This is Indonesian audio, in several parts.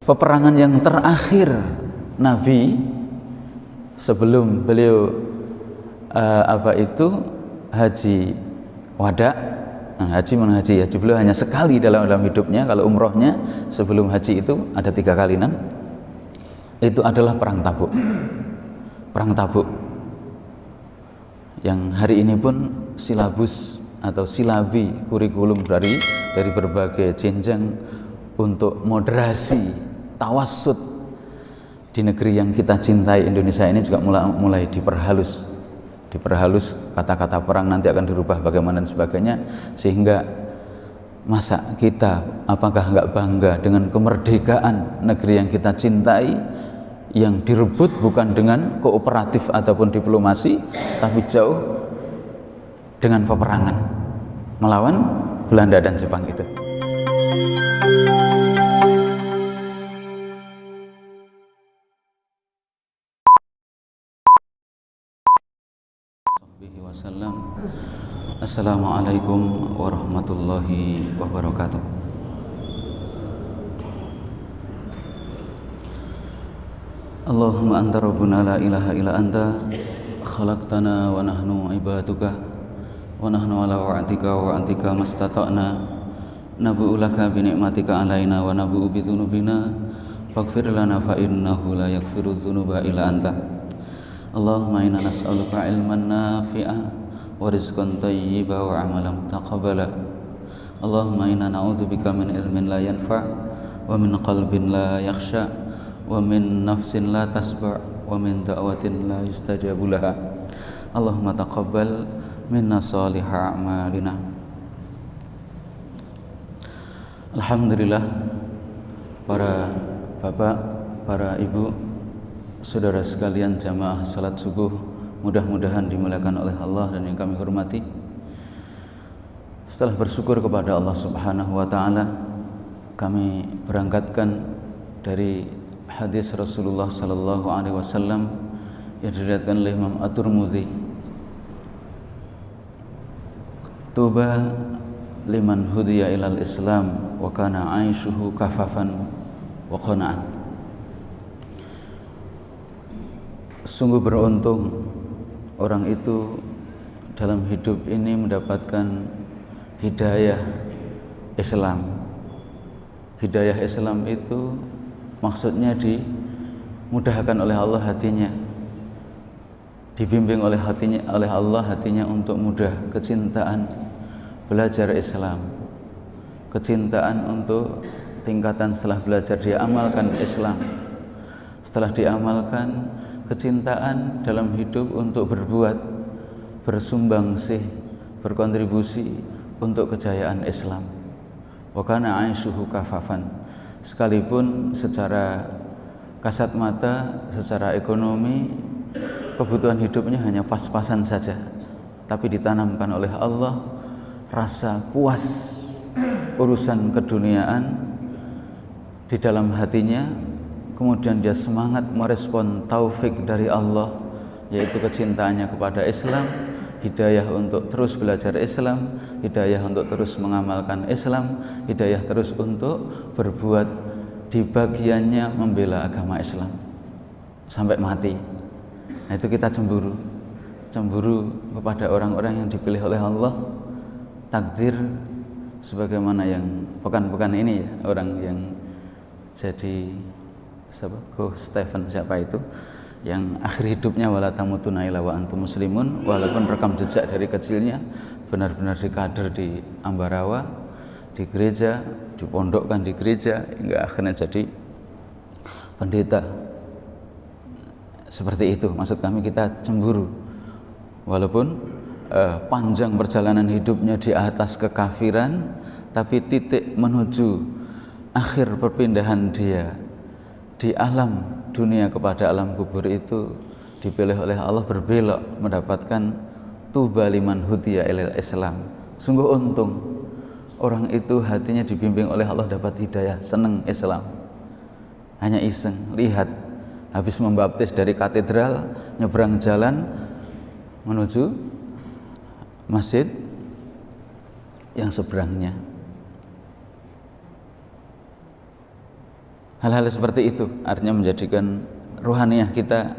peperangan yang terakhir Nabi sebelum beliau haji wada. Haji beliau hanya sekali dalam hidupnya. Kalau umrohnya sebelum haji itu ada 3 kalian. Itu adalah perang Tabuk. Perang Tabuk yang hari ini pun silabus atau silabi kurikulum dari berbagai jenjang untuk moderasi tawassut di negeri yang kita cintai Indonesia ini juga mulai diperhalus kata-kata perang nanti akan dirubah bagaimana dan sebagainya, sehingga masa kita apakah nggak bangga dengan kemerdekaan negeri yang kita cintai yang direbut bukan dengan kooperatif ataupun diplomasi, tapi jauh dengan peperangan melawan Belanda dan Jepang itu. Assalamualaikum warahmatullahi wabarakatuh. Allahumma anta rabbuna la ilaha illa anta khalaqtana wa nahnu ibaduka wa nahnu ala wa'atika wa antika mastata'na nabu'u laka bi ni'matika alaina wa nabu'u bi dhunubina faghfir lana fa innahu la yaghfiru dhunuba illa anta. Allahumma inna nas'aluka ilman nafi'a wa rizqan thayyiba wa amalan taqabbala. Allahumma inna na'udzubika min ilmin la yanfa' wa min qalbin la yakhsha wa min nafsin la tasba' wa min da'watin la yustajabu laha. Allahumma taqabbal minna salihah a'malina. Alhamdulillah, para bapak, para ibu, saudara sekalian jamaah salat subuh, mudah-mudahan dimuliakan oleh Allah dan yang kami hormati. Setelah bersyukur kepada Allah Subhanahu wa taala, kami berangkatkan dari hadis Rasulullah sallallahu alaihi wasallam yang diriwayatkan oleh Imam At-Tirmidzi. Tuba liman hudiya ilal Islam wa kana 'aishuhu kafafan wa qana'an. Sungguh beruntung orang itu dalam hidup ini mendapatkan hidayah Islam. Hidayah Islam itu maksudnya dimudahkan oleh Allah hatinya, dibimbing oleh Allah hatinya untuk mudah kecintaan belajar Islam, kecintaan untuk tingkatan setelah belajar dia amalkan Islam, setelah diamalkan kecintaan dalam hidup untuk berbuat, bersumbangsih, berkontribusi untuk kejayaan Islam. Wa kana 'aishuhu kafafan, sekalipun secara kasat mata, secara ekonomi kebutuhan hidupnya hanya pas-pasan saja, tapi ditanamkan oleh Allah rasa puas urusan keduniaan di dalam hatinya, kemudian dia semangat merespon taufik dari Allah, yaitu kecintaannya kepada Islam, hidayah untuk terus belajar Islam, hidayah untuk terus mengamalkan Islam, hidayah terus untuk berbuat di bagiannya membela agama Islam sampai mati. Nah, itu kita cemburu kepada orang-orang yang dipilih oleh Allah, takdir sebagaimana yang pekan-pekan ini ya, orang yang jadi Stephen siapa itu, yang akhir hidupnya wala tamutunna illa wa antum muslimun, walaupun rekam jejak dari kecilnya benar-benar dikader di Ambarawa, di gereja, dipondokkan di gereja, hingga akhirnya jadi pendeta. Seperti itu maksud kami, kita cemburu walaupun panjang perjalanan hidupnya di atas kekafiran, tapi titik menuju akhir perpindahan dia di alam dunia kepada alam kubur itu dipilih oleh Allah berbelok mendapatkan tuba liman hudiya ilal Islam. Sungguh untung orang itu hatinya dibimbing oleh Allah dapat hidayah, seneng Islam. Hanya iseng lihat habis membaptis dari katedral, nyebrang jalan menuju masjid yang seberangnya. Hal-hal seperti itu artinya menjadikan ruhaniyah kita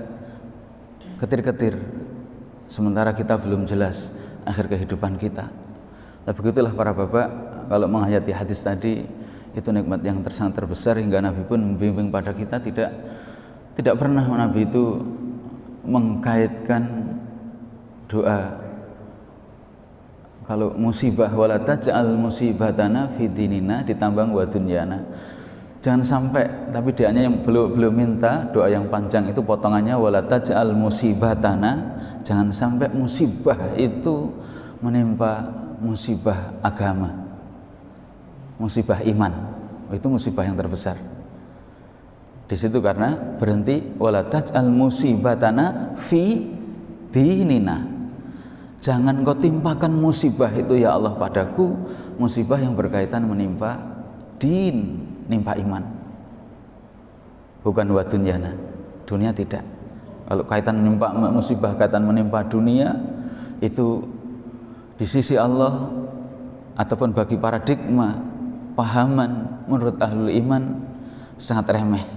ketir-ketir, sementara kita belum jelas akhir kehidupan kita. Nah, begitulah para bapak, kalau menghayati hadis tadi, itu nikmat yang sangat terbesar, hingga Nabi pun membimbing pada kita tidak pernah Nabi itu mengkaitkan doa kalau musibah, wala taj'al musibatana fi dinina, ditambang wa dunyana. Jangan sampai, tapi doanya yang belum minta, doa yang panjang itu potongannya wala taj'al musibatana, jangan sampai musibah itu menimpa musibah agama, musibah iman. Itu musibah yang terbesar. Di situ karena berhenti wala taj'al musibatana fi dinina. Jangan kau timpakan musibah itu ya Allah padaku, musibah yang berkaitan menimpa din, menimpa iman. Bukan wa dunyana. Dunia tidak. Kalau kaitan menimpa musibah, kaitan menimpa dunia, itu di sisi Allah ataupun bagi paradigma pahaman menurut ahlul iman sangat remeh.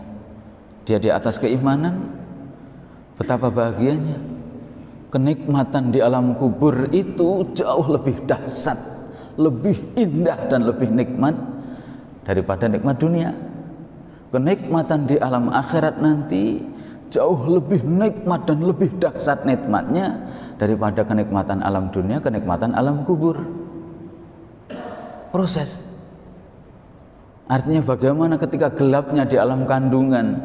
Dia di atas keimanan, betapa bahagianya. Kenikmatan di alam kubur itu jauh lebih dahsyat, lebih indah dan lebih nikmat daripada nikmat dunia. Kenikmatan di alam akhirat nanti jauh lebih nikmat dan lebih dahsyat nikmatnya daripada kenikmatan alam dunia, kenikmatan alam kubur. Proses. Artinya bagaimana ketika gelapnya di alam kandungan,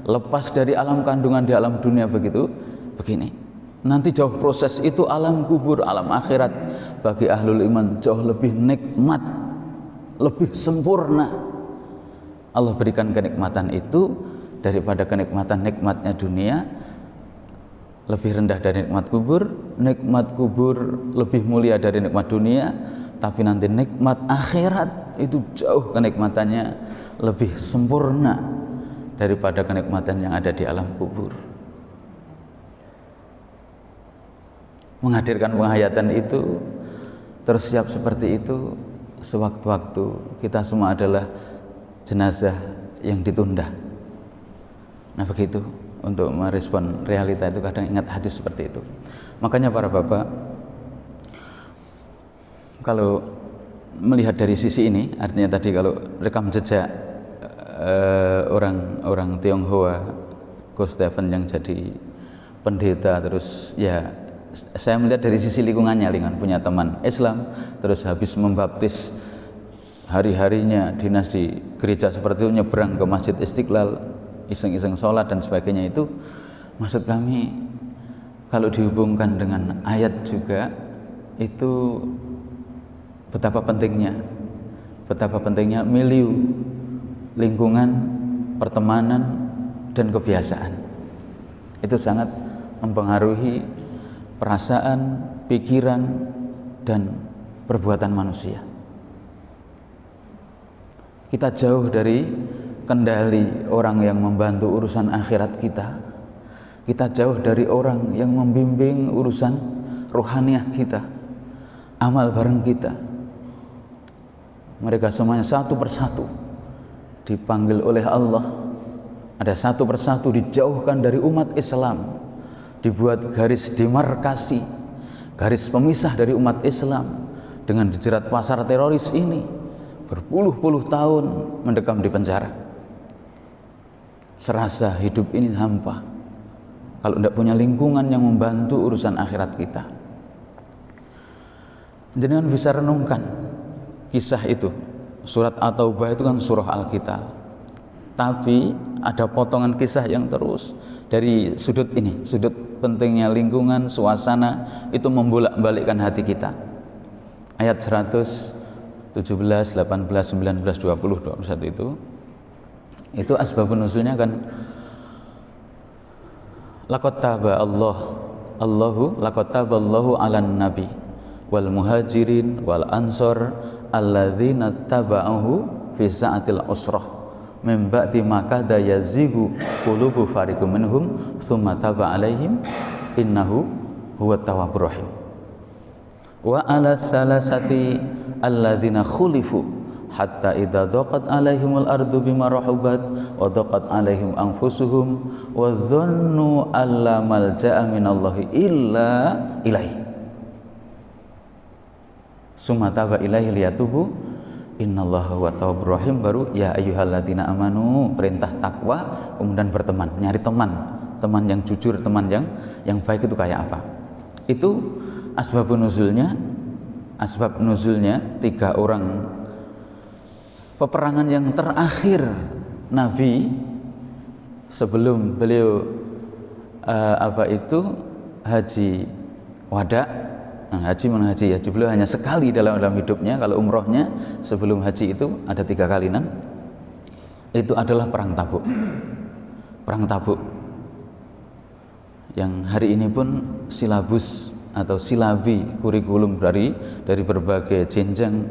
lepas dari alam kandungan di alam dunia begitu, begini. Nanti jauh proses itu alam kubur, alam akhirat bagi ahlul iman jauh lebih nikmat, lebih sempurna. Allah berikan kenikmatan itu daripada kenikmatan nikmatnya dunia, lebih rendah dari nikmat kubur. Nikmat kubur lebih mulia dari nikmat dunia, tapi nanti nikmat akhirat itu jauh kenikmatannya lebih sempurna daripada kenikmatan yang ada di alam kubur. Menghadirkan penghayatan itu, terus siap seperti itu, sewaktu-waktu kita semua adalah jenazah yang ditunda. Nah begitu, untuk merespon realita itu kadang ingat hadis seperti itu. Makanya para bapak, kalau melihat dari sisi ini, artinya tadi kalau rekam jejak orang Tionghoa, Coach Stephen yang jadi pendeta, terus ya saya melihat dari sisi lingkungannya, punya teman Islam, terus habis membaptis hari-harinya dinas di gereja seperti itu, nyebrang ke Masjid Istiqlal, iseng-iseng sholat dan sebagainya. Itu maksud kami, kalau dihubungkan dengan ayat juga, itu betapa pentingnya milieu, lingkungan, pertemanan, dan kebiasaan. Itu sangat mempengaruhi perasaan, pikiran, dan perbuatan manusia. Kita jauh dari kendali orang yang membantu urusan akhirat kita. Kita jauh dari orang yang membimbing urusan rohaniah kita, amal bareng kita. Mereka semuanya satu persatu dipanggil oleh Allah. Ada satu persatu dijauhkan dari umat Islam, dibuat garis demarkasi, garis pemisah dari umat Islam dengan dijerat pasar teroris ini, berpuluh-puluh tahun mendekam di penjara. Serasa hidup ini hampa kalau tidak punya lingkungan yang membantu urusan akhirat kita. Jangan bisa renungkan kisah itu. Surat At-Taubah itu kan surah Al-Qital, tapi ada potongan kisah yang terus dari sudut ini, sudut pentingnya lingkungan, suasana, itu membolak-balikkan hati kita. Ayat 100, 17, 18, 19, 20, 21 itu asbabun nuzulnya kan laqad taballahu 'alan nabi wal muhajirin wal ansor alladzina taba'uhu fi sa'atil usrah min ba'di ma kada yazighu qulubu fariqum minhum tsumma taba 'alaihim innahu huwat tawwabur rahim. Wa 'ala tsalasati alladzina khulifu hatta idza daqat alaihimul ardu bima rahubat wa daqat alaihim anfusuhum wa dhannu alla malja'a minallahi illa ilaihi summa taba ilaihi liyatubu innallaha huwa tawwabur rahim. Baru ya ayyuhalladzina amanu, perintah takwa, kemudian berteman, nyari teman yang jujur, teman yang baik itu kayak apa. Itu asbab nuzulnya 3 orang peperangan yang terakhir Nabi sebelum beliau haji wada. Haji beliau hanya sekali dalam hidupnya. Kalau umrohnya sebelum haji itu ada 3 kalinan. Itu adalah perang Tabuk. Perang Tabuk yang hari ini pun silabus atau silabi kurikulum dari berbagai jenjang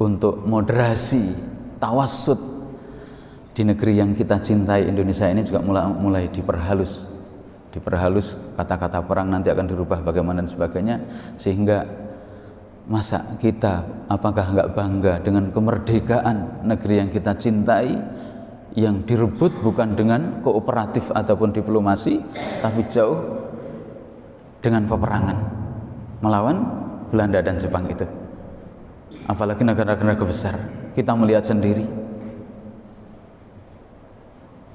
untuk moderasi tawassut di negeri yang kita cintai Indonesia ini juga mulai diperhalus kata-kata perang nanti akan dirubah bagaimana dan sebagainya, sehingga masa kita apakah enggak bangga dengan kemerdekaan negeri yang kita cintai yang direbut bukan dengan kooperatif ataupun diplomasi, tapi jauh dengan peperangan melawan Belanda dan Jepang itu. Apalagi negara-negara besar, kita melihat sendiri.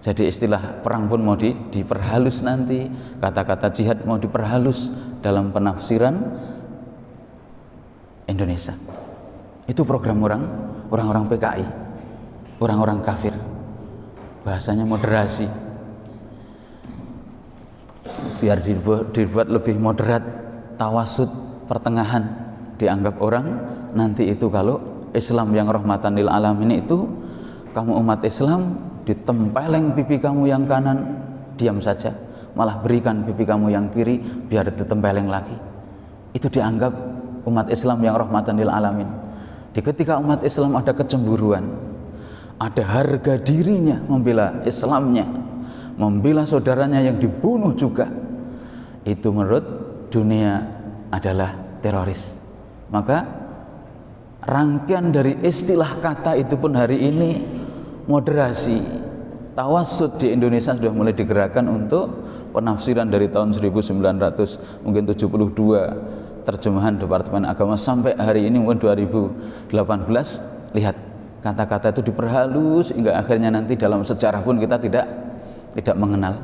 Jadi istilah perang pun mau diperhalus nanti, kata-kata jihad mau diperhalus dalam penafsiran Indonesia. Itu program orang-orang PKI, orang-orang kafir. Bahasanya moderasi, biar dibuat lebih moderat, tawasud, pertengahan. Dianggap orang nanti itu kalau Islam yang rahmatan lil alamin itu, kamu umat Islam ditempeleng pipi kamu yang kanan, diam saja, malah berikan pipi kamu yang kiri biar ditempeleng lagi. Itu dianggap umat Islam yang rahmatan lil alamin. Ketika umat Islam ada kecemburuan, ada harga dirinya membela Islamnya, membela saudaranya yang dibunuh juga, itu menurut dunia adalah teroris. Maka rangkaian dari istilah kata itu pun hari ini moderasi, tawassut di Indonesia sudah mulai digerakkan untuk penafsiran dari tahun 1972 terjemahan Departemen Agama sampai hari ini mungkin 2018. Lihat, kata-kata itu diperhalus hingga akhirnya nanti dalam sejarah pun kita tidak mengenal.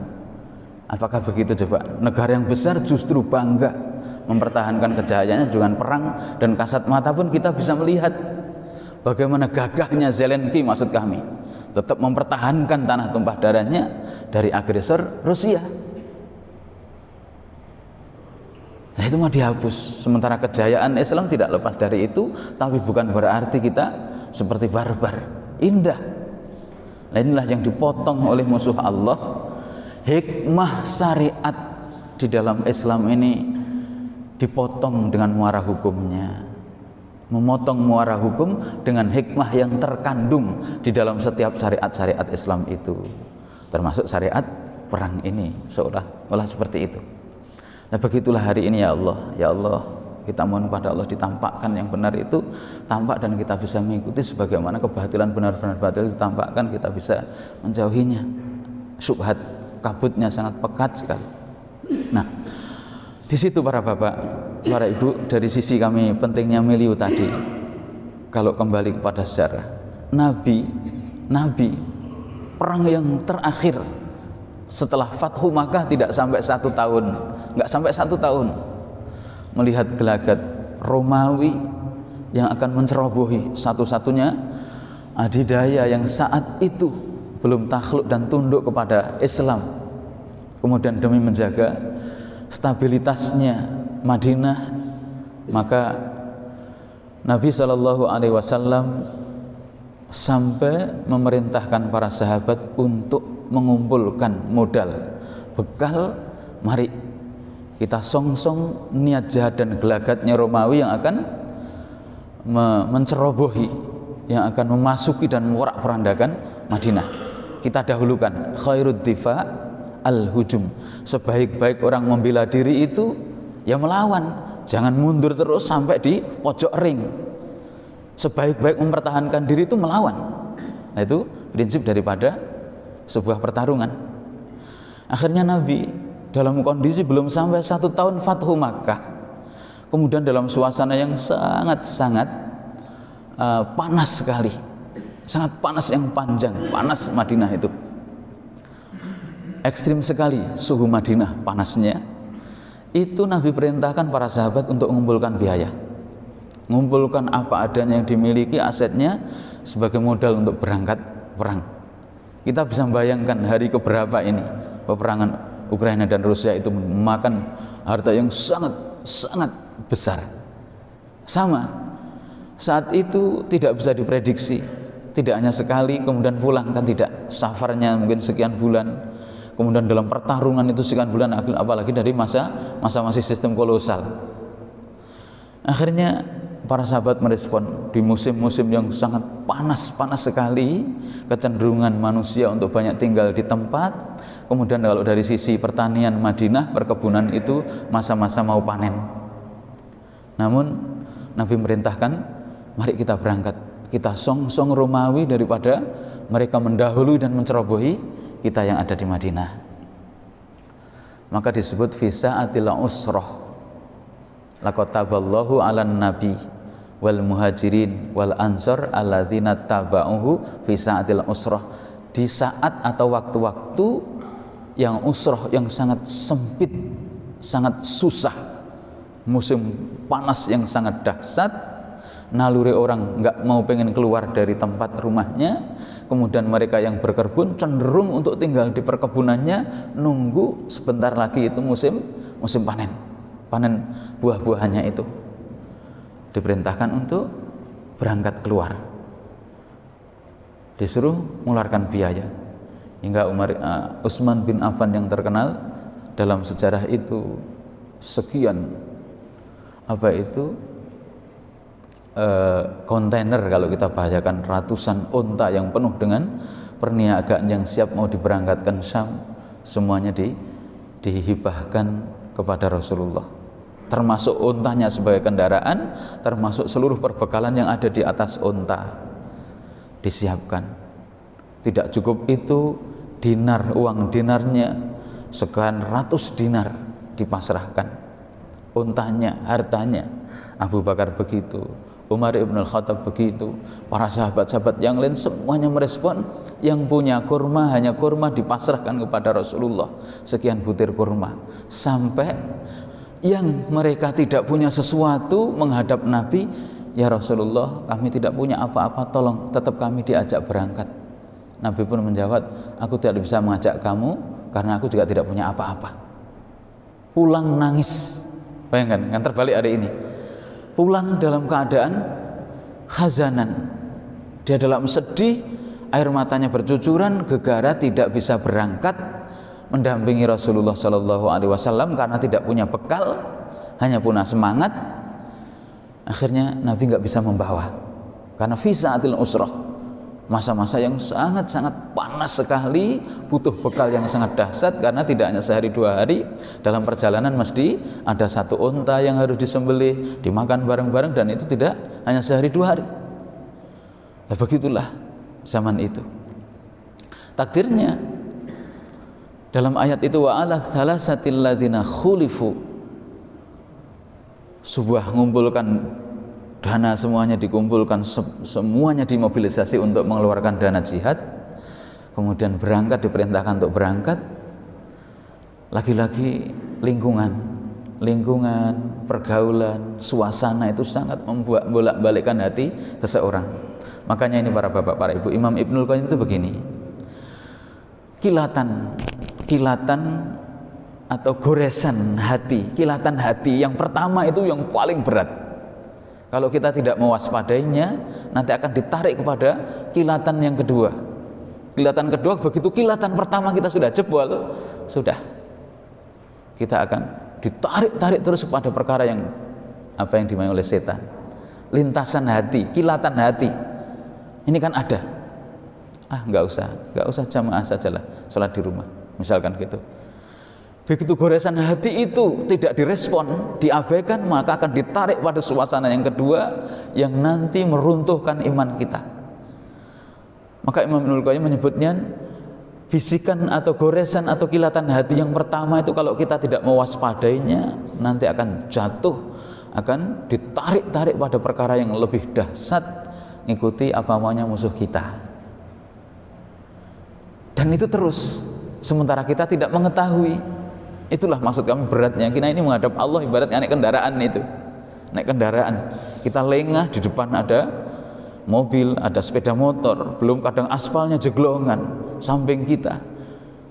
Apakah begitu coba? Negara yang besar justru bangga mempertahankan kejayaannya dengan perang, dan kasat mata pun kita bisa melihat bagaimana gagahnya Zelensky, maksud kami, tetap mempertahankan tanah tumpah darahnya dari agresor Rusia. Nah, itu mau dihapus. Sementara kejayaan Islam tidak lepas dari itu, tapi bukan berarti kita seperti barbar. Indah. Nah, inilah yang dipotong oleh musuh Allah. Hikmah syariat di dalam Islam ini dipotong dengan muara hukumnya. Memotong muara hukum dengan hikmah yang terkandung di dalam setiap syariat-syariat Islam itu, termasuk syariat perang ini, seolah-olah seperti itu. Nah, begitulah hari ini ya Allah, kita mohon pada Allah ditampakkan yang benar itu tampak dan kita bisa mengikuti, sebagaimana kebatilan benar-benar batil ditampakkan kita bisa menjauhinya. Syubhat kabutnya sangat pekat sekali. Nah, di situ para bapak, para ibu, dari sisi kami pentingnya milieu tadi. Kalau kembali kepada sejarah, Nabi perang yang terakhir setelah Fathu Makkah tidak sampai 1 tahun, nggak sampai 1 tahun, melihat gelagat Romawi yang akan mencerobohi satu-satunya adidaya yang saat itu belum takluk dan tunduk kepada Islam. Kemudian demi menjaga stabilitasnya Madinah, maka Nabi SAW sampai memerintahkan para sahabat untuk mengumpulkan modal, bekal, mari kita songsong niat jahat dan gelagatnya Romawi yang akan mencerobohi, yang akan memasuki dan memorak-porandakan Madinah. Kita dahulukan khairud difa al-hujum, sebaik-baik orang membela diri itu ya melawan, jangan mundur terus sampai di pojok ring. sebaik-baik mempertahankan diri itu melawan. Nah, itu prinsip daripada sebuah pertarungan. Akhirnya Nabi dalam kondisi belum sampai 1 tahun Fathu Makkah, kemudian dalam suasana yang sangat-sangat panas sekali, sangat panas yang panjang, panas Madinah itu ekstrim sekali suhu Madinah panasnya. Itu Nabi perintahkan para sahabat untuk mengumpulkan biaya, mengumpulkan apa adanya yang dimiliki, asetnya sebagai modal untuk berangkat perang. Kita bisa membayangkan hari keberapa ini peperangan Ukraina dan Rusia itu memakan harta yang sangat besar. Sama, saat itu tidak bisa diprediksi, tidak hanya sekali kemudian pulang, kan tidak, safarnya mungkin sekian bulan, kemudian dalam pertarungan itu sekian bulan, apalagi dari masa masih sistem kolosal. Akhirnya para sahabat merespon di musim-musim yang sangat panas sekali, kecenderungan manusia untuk banyak tinggal di tempat. Kemudian kalau dari sisi pertanian Madinah, perkebunan itu masa-masa mau panen. Namun Nabi merintahkan, mari kita berangkat, kita song-song Romawi daripada mereka mendahului dan mencerobohi kita yang ada di Madinah. Maka disebut fisa'atil usroh. Laqad taballahu 'alan nabi wal muhajirin wal ansor alladzina taba'uhu fi sa'atil usrah, di saat atau waktu-waktu yang usrah, yang sangat sempit, sangat susah, musim panas yang sangat dahsyat, naluri orang nggak mau pengen keluar dari tempat rumahnya, kemudian mereka yang berkebun cenderung untuk tinggal di perkebunannya, nunggu sebentar lagi itu musim panen buah-buahannya itu. Diperintahkan untuk berangkat keluar, disuruh mengeluarkan biaya, hingga Utsman bin Affan yang terkenal dalam sejarah itu, sekian kontainer, kalau kita bahasakan ratusan unta yang penuh dengan perniagaan yang siap mau diberangkatkan Syam, semuanya dihibahkan kepada Rasulullah, termasuk untanya sebagai kendaraan, termasuk seluruh perbekalan yang ada di atas unta disiapkan. Tidak cukup itu, uang dinarnya sekian ratus dinar dipasrahkan, untanya, hartanya. Abu Bakar begitu, Umar ibn al-Khattab begitu, para sahabat-sahabat yang lain semuanya merespon. Yang punya kurma, hanya kurma dipasrahkan kepada Rasulullah, sekian butir kurma. Sampai yang mereka tidak punya sesuatu menghadap Nabi, ya Rasulullah, kami tidak punya apa-apa, tolong tetap kami diajak berangkat. Nabi pun menjawab, aku tidak bisa mengajak kamu karena aku juga tidak punya apa-apa. Pulang nangis, bayangkan, yang terbalik hari ini, pulang dalam keadaan khazanan, dia dalam sedih, air matanya bercucuran, gegara, tidak bisa berangkat mendampingi Rasulullah SAW karena tidak punya bekal, hanya punya semangat. Akhirnya Nabi nggak bisa membawa, karena fi sa'atil usrah, masa-masa yang sangat-sangat panas sekali, butuh bekal yang sangat dahsyat, karena tidak hanya sehari dua hari, dalam perjalanan mesti ada satu unta yang harus disembelih, dimakan bareng-bareng, dan itu tidak hanya sehari dua hari. Nah, begitulah zaman itu. Takdirnya dalam ayat itu, wa ala thalatsatil ladzina khulifu, sebuah mengumpulkan dana, semuanya dikumpulkan, semuanya dimobilisasi untuk mengeluarkan dana jihad, kemudian berangkat, diperintahkan untuk berangkat. Lagi-lagi lingkungan, pergaulan, suasana itu sangat membuat bolak-balikkan hati seseorang. Makanya ini para bapak, para ibu, Imam Ibnul Qayyim itu begini, kilatan atau goresan hati, kilatan hati yang pertama itu yang paling berat. Kalau kita tidak mewaspadainya, nanti akan ditarik kepada kilatan yang kedua. Kilatan kedua, begitu kilatan pertama kita sudah jebol, sudah kita akan ditarik terus kepada perkara yang dimau oleh setan. Lintasan hati, kilatan hati, ini kan ada. Nggak usah jamaah sajalah, sholat di rumah, misalkan gitu. Begitu goresan hati itu tidak direspon, diabaikan, maka akan ditarik pada suasana yang kedua yang nanti meruntuhkan iman kita. Maka Imam Ibnul Qayyim menyebutnya bisikan atau goresan atau kilatan hati yang pertama itu kalau kita tidak mewaspadainya, nanti akan jatuh, akan ditarik-tarik pada perkara yang lebih dahsyat, ikuti apa maunya musuh kita. Dan itu terus, sementara kita tidak mengetahui. Itulah maksud kami beratnya. Kita ini menghadap Allah ibaratnya naik kendaraan itu. Naik kendaraan, kita lengah, di depan ada mobil, ada sepeda motor, belum kadang aspalnya jeglongan samping kita.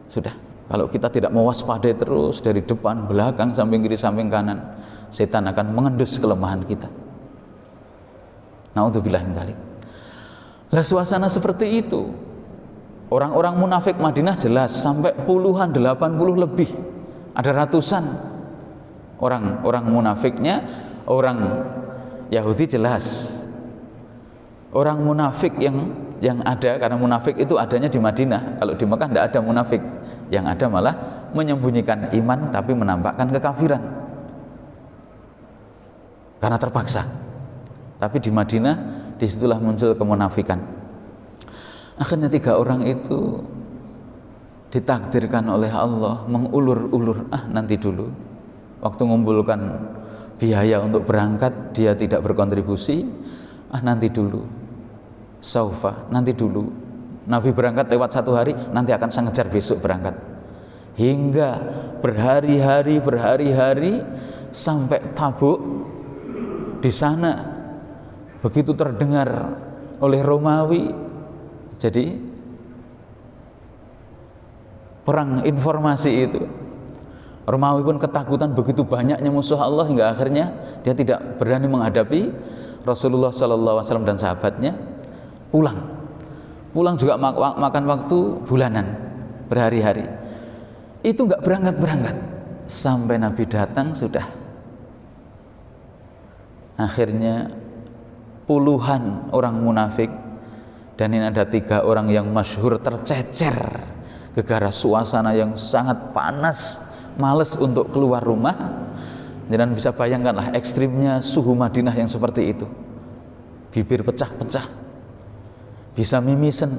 Sudah, kalau kita tidak mewaspadai terus dari depan, belakang, samping kiri, samping kanan, setan akan mengendus kelemahan kita. Na'udzubillah min dzalik. Lah suasana seperti itu, orang-orang munafik Madinah jelas sampai puluhan, 80 lebih, ada ratusan orang munafiknya. Orang Yahudi jelas, orang munafik yang ada, karena munafik itu adanya di Madinah. Kalau di Mekah tidak ada munafik, yang ada malah menyembunyikan iman tapi menampakkan kekafiran karena terpaksa. Tapi di Madinah disitulah muncul kemunafikan. Akhirnya 3 orang itu ditakdirkan oleh Allah mengulur-ulur, nanti dulu, waktu mengumpulkan biaya untuk berangkat dia tidak berkontribusi, nanti dulu, saufa, nanti dulu. Nabi berangkat lewat 1 hari, nanti akan saya ngejar besok berangkat. Hingga berhari-hari sampai Tabuk. Di sana begitu terdengar oleh Romawi, jadi perang informasi itu, Romawi pun ketakutan begitu banyaknya musuh Allah, hingga akhirnya dia tidak berani menghadapi Rasulullah SAW dan sahabatnya. Pulang juga makan waktu bulanan, berhari-hari. Itu nggak berangkat sampai Nabi datang. Sudah, akhirnya puluhan orang munafik, dan ini ada 3 orang yang masyhur tercecer gegara suasana yang sangat panas, males untuk keluar rumah. Dan bisa bayangkanlah ekstrimnya suhu Madinah yang seperti itu. Bibir pecah-pecah, bisa mimisen,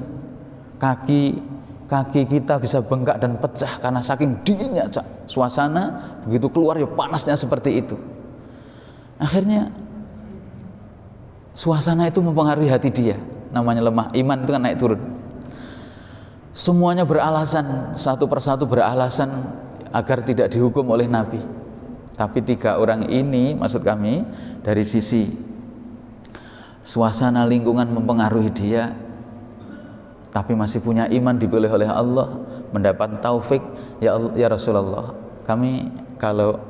kaki kita bisa bengkak dan pecah karena saking dinginnya suasana. Begitu keluar ya panasnya seperti itu. Akhirnya suasana itu mempengaruhi hati dia. Namanya lemah iman itu kan naik turun. Semuanya beralasan, satu persatu beralasan agar tidak dihukum oleh Nabi. Tapi 3 orang ini, maksud kami, dari sisi suasana lingkungan mempengaruhi dia, tapi masih punya iman, dipilih oleh Allah, mendapat taufik. Ya Rasulullah, kami kalau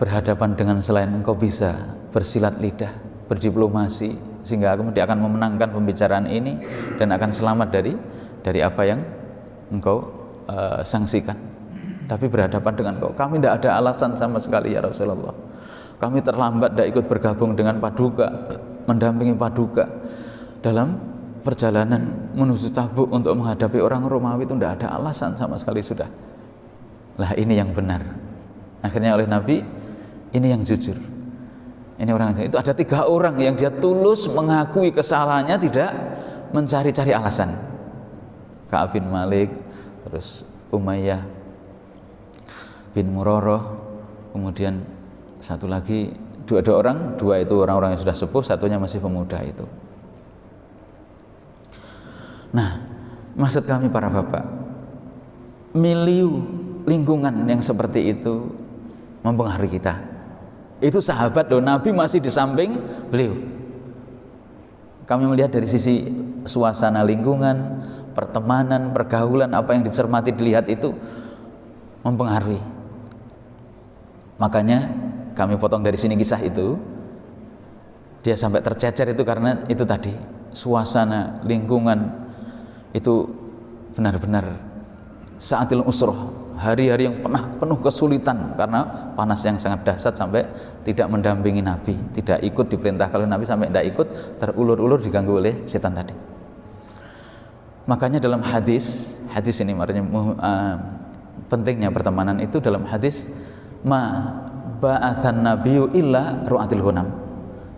berhadapan dengan selain Engkau bisa bersilat lidah, berdiplomasi, sehingga kemudian akan memenangkan pembicaraan ini dan akan selamat dari apa yang Engkau sanksikan. Tapi berhadapan dengan Engkau, kami tidak ada alasan sama sekali ya Rasulullah. Kami terlambat tidak ikut bergabung dengan Paduka, mendampingi Paduka dalam perjalanan menuju Tabuk untuk menghadapi orang Romawi. Itu tidak ada alasan sama sekali. Sudah, lah ini yang benar. Akhirnya oleh Nabi, ini yang jujur. Ini orang itu, ada 3 orang yang dia tulus mengakui kesalahannya, tidak mencari-cari alasan. Ka'ab bin Malik, terus Umayyah bin Murarah, kemudian satu lagi, 2 orang, 2 itu orang-orang yang sudah sepuh, satunya masih pemuda itu. Nah, maksud kami para bapak, milieu lingkungan yang seperti itu mempengaruhi kita. Itu sahabat loh, Nabi masih di samping beliau. Kami melihat dari sisi suasana lingkungan, pertemanan, pergaulan, apa yang dicermati, dilihat itu mempengaruhi. Makanya kami potong dari sini kisah itu, dia sampai tercecer itu karena itu tadi, suasana lingkungan itu benar-benar saatil usroh, hari-hari yang penuh kesulitan karena panas yang sangat dahsyat, sampai tidak mendampingi Nabi, tidak ikut diperintah. Kalau Nabi sampai tidak ikut, terulur-ulur diganggu oleh setan tadi. Makanya dalam hadis ini makanya pentingnya pertemanan itu dalam hadis ma ba'atsan nabiyyu illa ru'atil ghanam.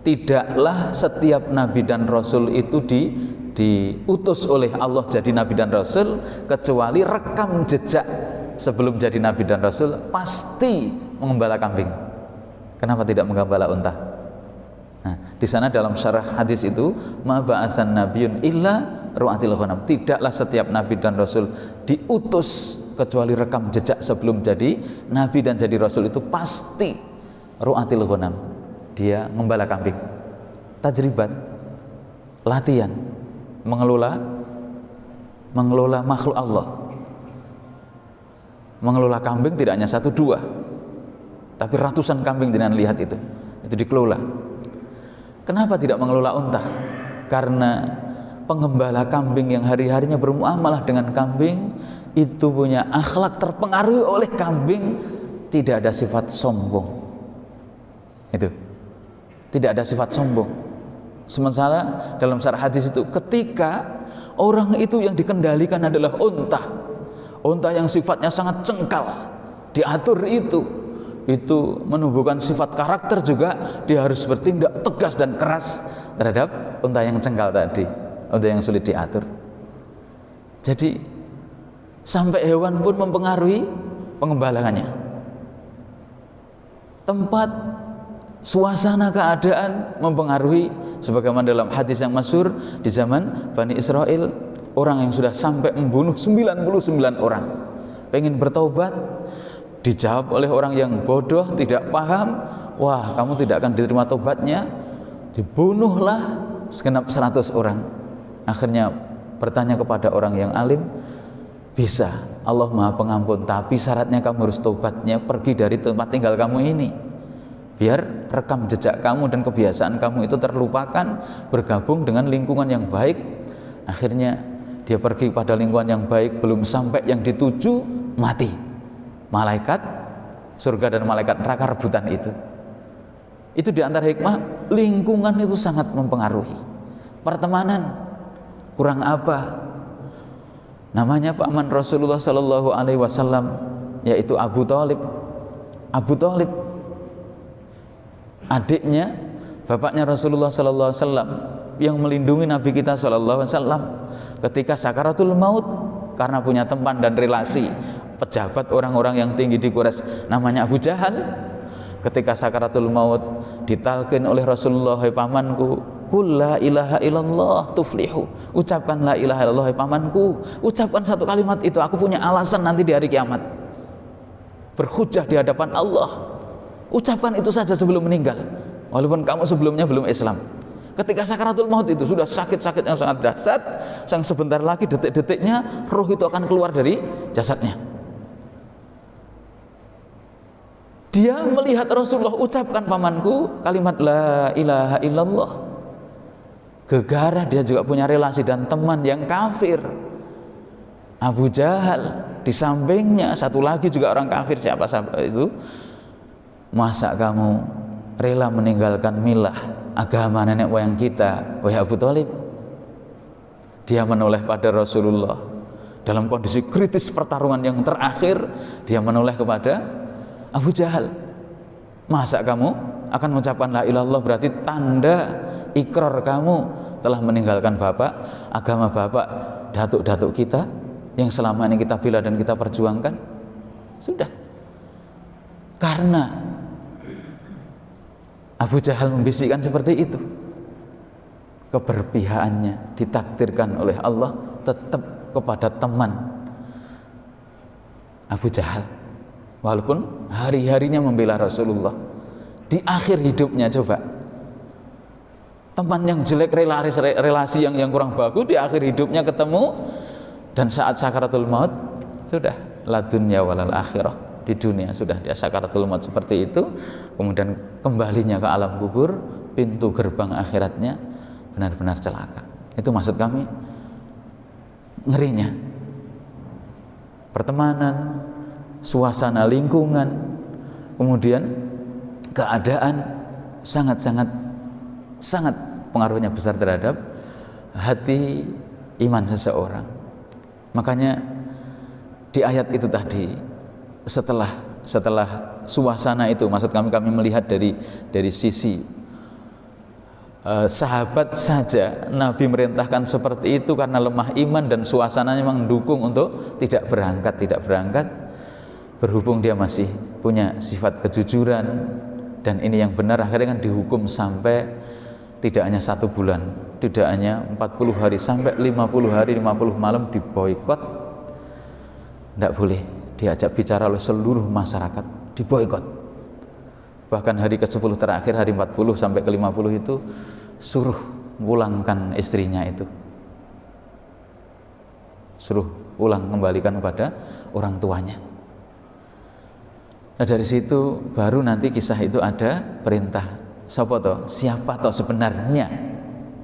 Tidaklah setiap nabi dan rasul itu diutus oleh Allah jadi nabi dan rasul kecuali rekam jejak sebelum jadi nabi dan rasul pasti mengembala kambing. Kenapa tidak menggembala unta? Nah, di sana dalam syarah hadis itu ma ba'atsan nabiyyun illa ru'atil ghanam. Tidaklah setiap nabi dan rasul diutus kecuali rekam jejak sebelum jadi nabi dan jadi rasul itu pasti ru'atil ghanam. Dia mengembala kambing. Tajriban, latihan mengelola makhluk Allah. Mengelola kambing tidak hanya 1-2, tapi ratusan kambing dengan lihat itu dikelola. Kenapa tidak mengelola unta? Karena penggembala kambing yang hari-harinya bermuamalah dengan kambing itu punya akhlak terpengaruhi oleh kambing, tidak ada sifat sombong. Itu tidak ada sifat sombong. Sementara dalam syarah hadis itu ketika orang itu yang dikendalikan adalah unta yang sifatnya sangat cengkal, diatur itu menumbuhkan sifat karakter juga. Dia harus bertindak tegas dan keras terhadap unta yang cengkal tadi, unta yang sulit diatur. Jadi sampai hewan pun mempengaruhi pengembalangannya. Tempat, suasana, keadaan mempengaruhi. Sebagaimana dalam hadis yang masyhur di zaman Bani Israel, orang yang sudah sampai membunuh 99 orang pengen bertaubat, dijawab oleh orang yang bodoh, tidak paham, wah kamu tidak akan diterima taubatnya, dibunuhlah segenap 100 orang. Akhirnya bertanya kepada orang yang alim, bisa, Allah Maha Pengampun, tapi syaratnya kamu harus taubatnya pergi dari tempat tinggal kamu ini, biar rekam jejak kamu dan kebiasaan kamu itu terlupakan, bergabung dengan lingkungan yang baik. Akhirnya dia pergi pada lingkungan yang baik, belum sampai yang dituju, mati. Malaikat surga dan malaikat neraka rebutan itu. Itu diantara hikmah, lingkungan itu sangat mempengaruhi. Pertemanan kurang apa? Namanya paman Rasulullah Sallallahu Alaihi Wasallam, yaitu Abu Thalib. Abu Thalib, adiknya bapaknya Rasulullah Sallallahu Alaihi Wasallam yang melindungi Nabi kita Sallallahu Alaihi Wasallam ketika sakaratul maut, karena punya teman dan relasi pejabat orang-orang yang tinggi di Quraisy namanya Abu Jahal. Ketika sakaratul maut ditalkin oleh Rasulullah, hai pamanku, qul la ilaha illallah tuflihu, ucapkan la ilaha illallah hai pamanku, ucapkan satu kalimat itu, aku punya alasan nanti di hari kiamat berhujjah di hadapan Allah. Ucapkan itu saja sebelum meninggal, walaupun kamu sebelumnya belum Islam. Ketika sakaratul maut itu sudah sakit-sakit yang sangat dahsyat, yang sebentar lagi detik-detiknya roh itu akan keluar dari jasadnya. Dia melihat Rasulullah ucapkan pamanku kalimat la ilaha illallah. Gegara, dia juga punya relasi dan teman yang kafir, Abu Jahal. Di sampingnya satu lagi juga orang kafir, siapa itu? Masa kamu rela meninggalkan milah agama nenek moyang kita, wahai Abu Thalib? Dia menoleh pada Rasulullah dalam kondisi kritis pertarungan yang terakhir. Dia menoleh kepada Abu Jahal, masa kamu akan mengucapkan la ilallah, berarti tanda ikrar kamu telah meninggalkan bapak, agama bapak, datuk-datuk kita yang selama ini kita bela dan kita perjuangkan. Sudah. Karena Abu Jahal membisikkan seperti itu, keberpihakannya ditakdirkan oleh Allah tetap kepada teman Abu Jahal, walaupun hari-harinya membela Rasulullah. Di akhir hidupnya, coba, teman yang jelek, relasi yang kurang bagus, di akhir hidupnya ketemu, dan saat sakaratul maut sudah la dunya walal akhirah, di dunia sudah dia sakaratul maut seperti itu, kemudian kembalinya ke alam kubur, pintu gerbang akhiratnya benar-benar celaka. Itu maksud kami, ngerinya pertemanan, suasana lingkungan, kemudian keadaan sangat pengaruhnya besar terhadap hati iman seseorang. Makanya di ayat itu tadi setelah suasana itu, maksud kami melihat dari sisi sahabat saja Nabi merintahkan seperti itu karena lemah iman dan suasananya memang mendukung untuk tidak berangkat. Berhubung dia masih punya sifat kejujuran dan ini yang benar, akhirnya kan dihukum sampai tidak hanya 1 bulan, tidak hanya 40 hari, sampai 50 hari 50 malam diboikot. Tidak boleh diajak bicara oleh seluruh masyarakat, diboikot. Bahkan hari ke-10 terakhir, hari 40 sampai ke-50 itu suruh pulangkan istrinya itu, suruh pulang, kembalikan kepada orang tuanya. Nah dari situ baru nanti kisah itu ada perintah siapa toh sebenarnya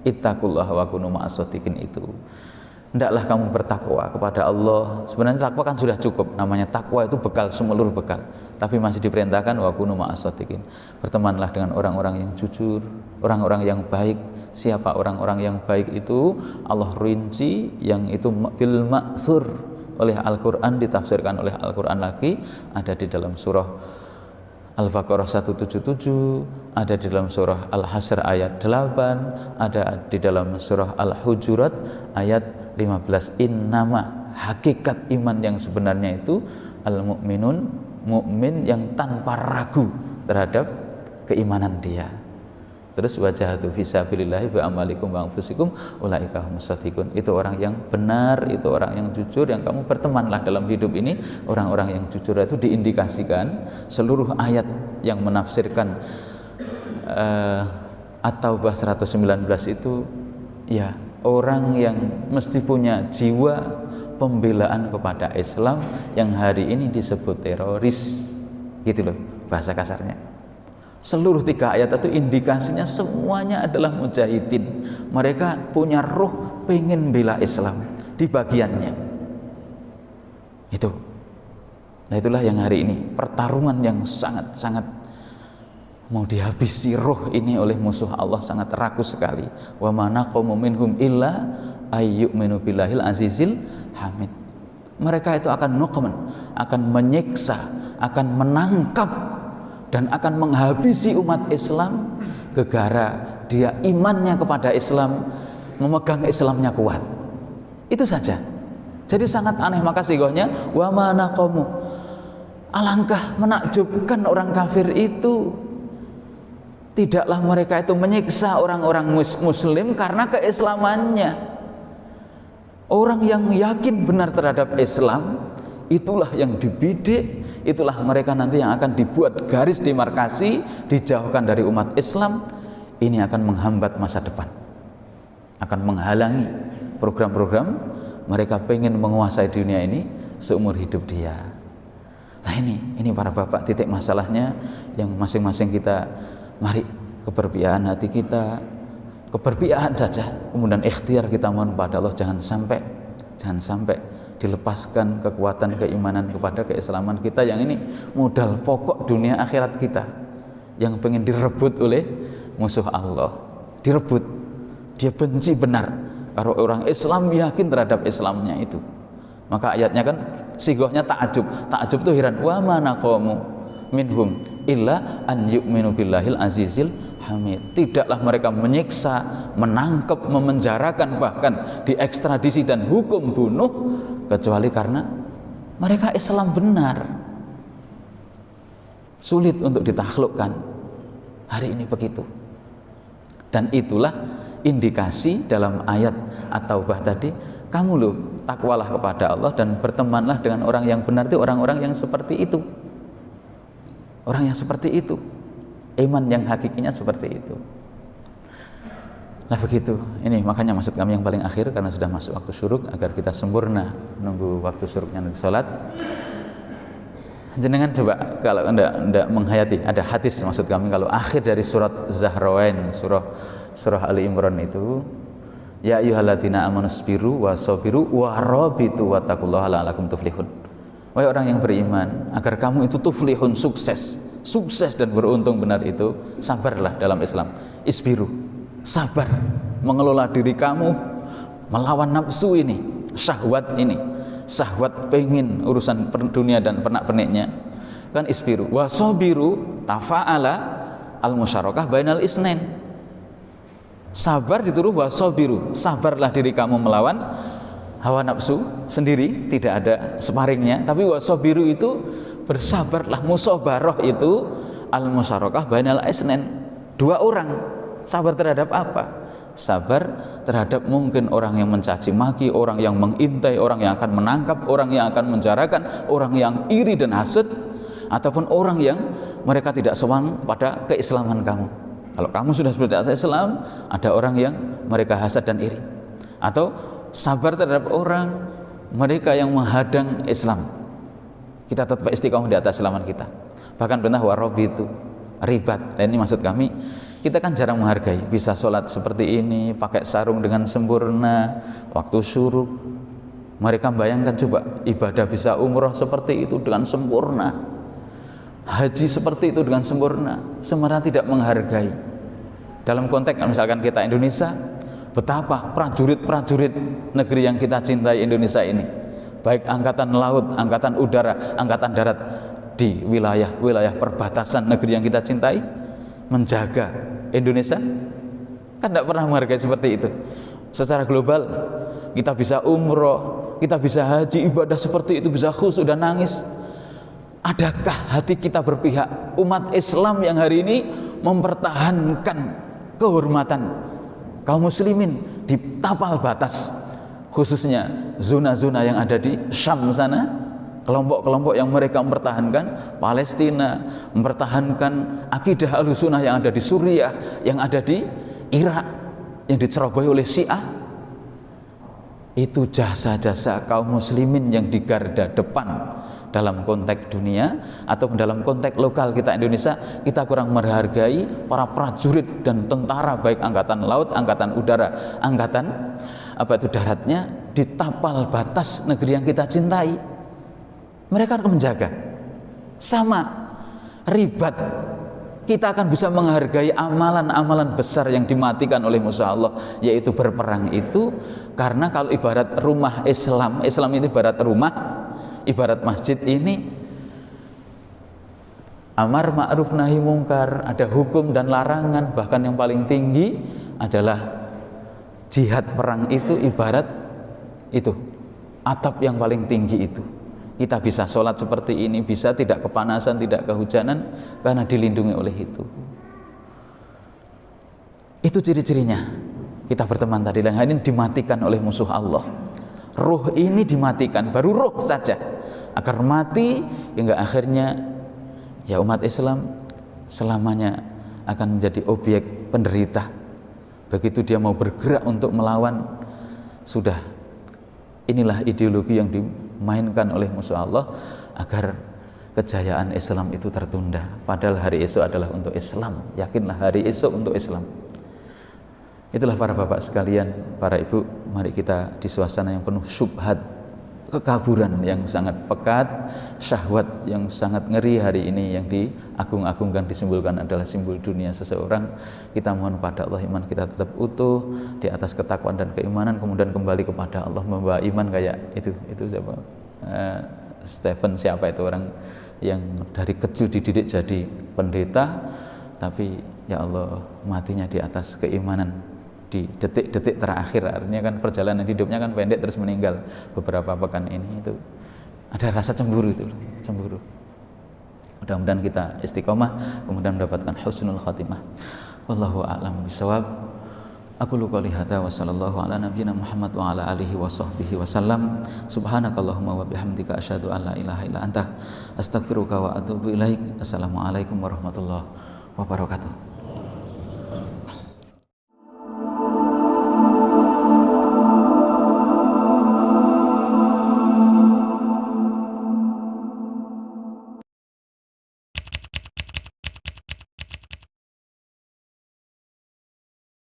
ittaqullah wa kunu ma'as-shadiqin itu. Hendaklah kamu bertakwa kepada Allah. Sebenarnya takwa kan sudah cukup, namanya takwa itu bekal, seluruh bekal. Tapi masih diperintahkan wa kunu ma'as-shadiqin. Bertemanlah dengan orang-orang yang jujur, orang-orang yang baik. Siapa orang-orang yang baik itu? Allah rinci, yang itu bil ma'thur oleh Al-Quran, ditafsirkan oleh Al-Quran lagi, ada di dalam surah Al-Baqarah 177, ada di dalam surah Al-Hasr ayat 8, ada di dalam surah Al-Hujurat ayat 15. Innama, hakikat iman yang sebenarnya itu al-mu'minun, mukmin yang tanpa ragu terhadap keimanan dia. Terus wajahatu fisabilillahi bi amalikum wa anfusikum ulaika humus shadiqun. Itu orang yang benar, itu orang yang jujur, yang kamu bertemanlah dalam hidup ini. Orang-orang yang jujur itu diindikasikan seluruh ayat yang menafsirkan At-Taubah 119 itu ya orang yang mesti punya jiwa pembelaan kepada Islam yang hari ini disebut teroris, gitu loh bahasa kasarnya. Seluruh 3 ayat itu indikasinya semuanya adalah mujahidin. Mereka punya roh pengen bela Islam di bagiannya itu. Nah itulah yang hari ini pertarungan yang sangat-sangat mau dihabisi roh ini oleh musuh Allah, sangat rakus sekali. Wa ma naqamu minhum illa ayyuminu billahil azizil hamid. Mereka itu akan nuqman, akan menyiksa, akan menangkap dan akan menghabisi umat Islam gegara dia imannya kepada Islam, memegang Islamnya kuat. Itu saja. Jadi sangat aneh, maka sigohnya wa ma naqamu. Alangkah menakjubkan orang kafir itu. Tidaklah mereka itu menyiksa orang-orang muslim karena keislamannya. Orang yang yakin benar terhadap Islam, itulah yang dibidik, itulah mereka nanti yang akan dibuat garis demarkasi, dijauhkan dari umat Islam. Ini akan menghambat masa depan, akan menghalangi program-program mereka pengen menguasai dunia ini seumur hidup dia. Nah ini para bapak titik masalahnya yang masing-masing kita, mari keberpihakan hati kita, keberpihakan saja, kemudian ikhtiar kita mohon pada Allah, jangan sampai dilepaskan kekuatan keimanan kepada keislaman kita yang ini modal pokok dunia akhirat kita yang pengen direbut oleh musuh Allah. Direbut, dia benci benar kalau orang Islam yakin terhadap Islamnya itu. Maka ayatnya kan sigohnya ta'ajub itu heran, wa ma naqamu minhum illa an yu'minu billahil azizil hamid. Tidaklah mereka menyiksa, menangkap, memenjarakan, bahkan diekstradisi dan hukum bunuh kecuali karena mereka Islam benar. Sulit untuk ditaklukkan hari ini begitu. Dan itulah indikasi dalam ayat At-Taubah tadi, kamu loh takwalah kepada Allah dan bertemanlah dengan orang yang benar. Itu orang-orang yang seperti itu, orang yang seperti itu, iman yang hakikinya seperti itu. Nah begitu, ini makanya maksud kami yang paling akhir, karena sudah masuk waktu syuruk, agar kita sempurna menunggu waktu syuruknya nanti sholat. Jenengan coba kalau anda menghayati, ada hadis maksud kami, kalau akhir dari surat Zahrawain, surah Ali Imran itu, ya ayyuhalladzina amanu sabiru wa sabiru wa rabitu wattaqullaha la'allakum tuflihun. Wahai orang yang beriman, agar kamu itu tuflihun, sukses dan beruntung benar itu, sabarlah dalam Islam. Isbiru, sabar mengelola diri kamu melawan nafsu ini, syahwat ini, syahwat, pengen urusan dunia dan pernak-perniknya, kan isbiru wasobiru tafa'ala al-musyarakah bainal isnain. Sabar dituruh wasobiru, sabarlah diri kamu melawan hawa nafsu sendiri, tidak ada sparringnya, tapi wasobiru itu bersabarlah, musabarah itu al-musyarakah bainal isnain, dua orang. Sabar terhadap apa? Sabar terhadap mungkin orang yang mencaci maki, orang yang mengintai, orang yang akan menangkap, orang yang akan menjarakan, orang yang iri dan hasud, ataupun orang yang mereka tidak sewang pada keislaman kamu. Kalau kamu sudah seperti Islam, ada orang yang mereka hasad dan iri. Atau sabar terhadap orang mereka yang menghadang Islam, kita tetap istiqomah di atas Islaman kita. Bahkan perintah warabi itu ribat. Dan ini maksud kami, kita kan jarang menghargai. Bisa sholat seperti ini, pakai sarung dengan sempurna, waktu syuruk. Mereka bayangkan coba, ibadah bisa umroh seperti itu dengan sempurna, haji seperti itu dengan sempurna, sebenarnya tidak menghargai. Dalam konteks misalkan kita Indonesia, betapa prajurit-prajurit negeri yang kita cintai Indonesia ini, baik angkatan laut, angkatan udara, angkatan darat, di wilayah perbatasan negeri yang kita cintai, menjaga Indonesia, kan tidak pernah menghargai seperti itu. Secara global kita bisa umroh, kita bisa haji, ibadah seperti itu, bisa khusyuk dan nangis. Adakah hati kita berpihak umat Islam yang hari ini mempertahankan kehormatan kaum muslimin di tapal batas, khususnya zona-zona yang ada di Syam sana, kelompok-kelompok yang mereka mempertahankan Palestina, mempertahankan akidah Ahlussunnah yang ada di Suriah, yang ada di Irak, yang dicerobohi oleh Syiah. Itu jasa-jasa kaum muslimin yang di garda depan dalam konteks dunia atau dalam konteks lokal kita Indonesia. Kita kurang menghargai para prajurit dan tentara, baik angkatan laut, angkatan udara, angkatan daratnya, di tapal batas negeri yang kita cintai. Mereka akan menjaga. Sama ribat, kita akan bisa menghargai amalan-amalan besar yang dimatikan oleh musuh Allah, yaitu berperang itu. Karena kalau ibarat rumah Islam, Islam ini ibarat rumah, ibarat masjid ini, amar ma'ruf nahi mungkar, ada hukum dan larangan. Bahkan yang paling tinggi adalah jihad, perang itu ibarat itu atap yang paling tinggi itu. Kita bisa sholat seperti ini, bisa tidak kepanasan, tidak kehujanan, karena dilindungi oleh itu. Itu ciri-cirinya. Kita berteman tadi, yang ini dimatikan oleh musuh Allah. Ruh ini dimatikan, baru ruh saja, agar mati hingga akhirnya ya umat Islam selamanya akan menjadi objek penderita. Begitu dia mau bergerak untuk melawan, sudah inilah ideologi yang dimainkan oleh musuh Allah agar kejayaan Islam itu tertunda. Padahal hari esok adalah untuk Islam. Yakinlah hari esok untuk Islam. Itulah para bapak sekalian, para ibu, mari kita di suasana yang penuh syubhat, kekaburan yang sangat pekat, syahwat yang sangat ngeri hari ini, yang diagung-agungkan, disimbolkan adalah simbol dunia seseorang. Kita mohon pada Allah iman kita tetap utuh di atas ketakwaan dan keimanan, kemudian kembali kepada Allah membawa iman kayak itu siapa? Stephen siapa itu, orang yang dari kecil dididik jadi pendeta, tapi ya Allah matinya di atas keimanan di detik-detik terakhir. Artinya kan perjalanan hidupnya kan pendek, terus meninggal beberapa pekan ini. Itu ada rasa cemburu, itu cemburu. Mudah-mudahan kita istiqomah, kemudian mendapatkan husnul khatimah. Wallahu a'lam bishawab. Aku qouli hadza wa sallallahu ala nabiyyina Muhammad wa ala alihi wa sahbihi wasallam. Subhanakallahumma wa bihamdika asyhadu an la ilaha illa anta astaghfiruka wa atubu ilaik. Assalamualaikum warahmatullahi wabarakatuh.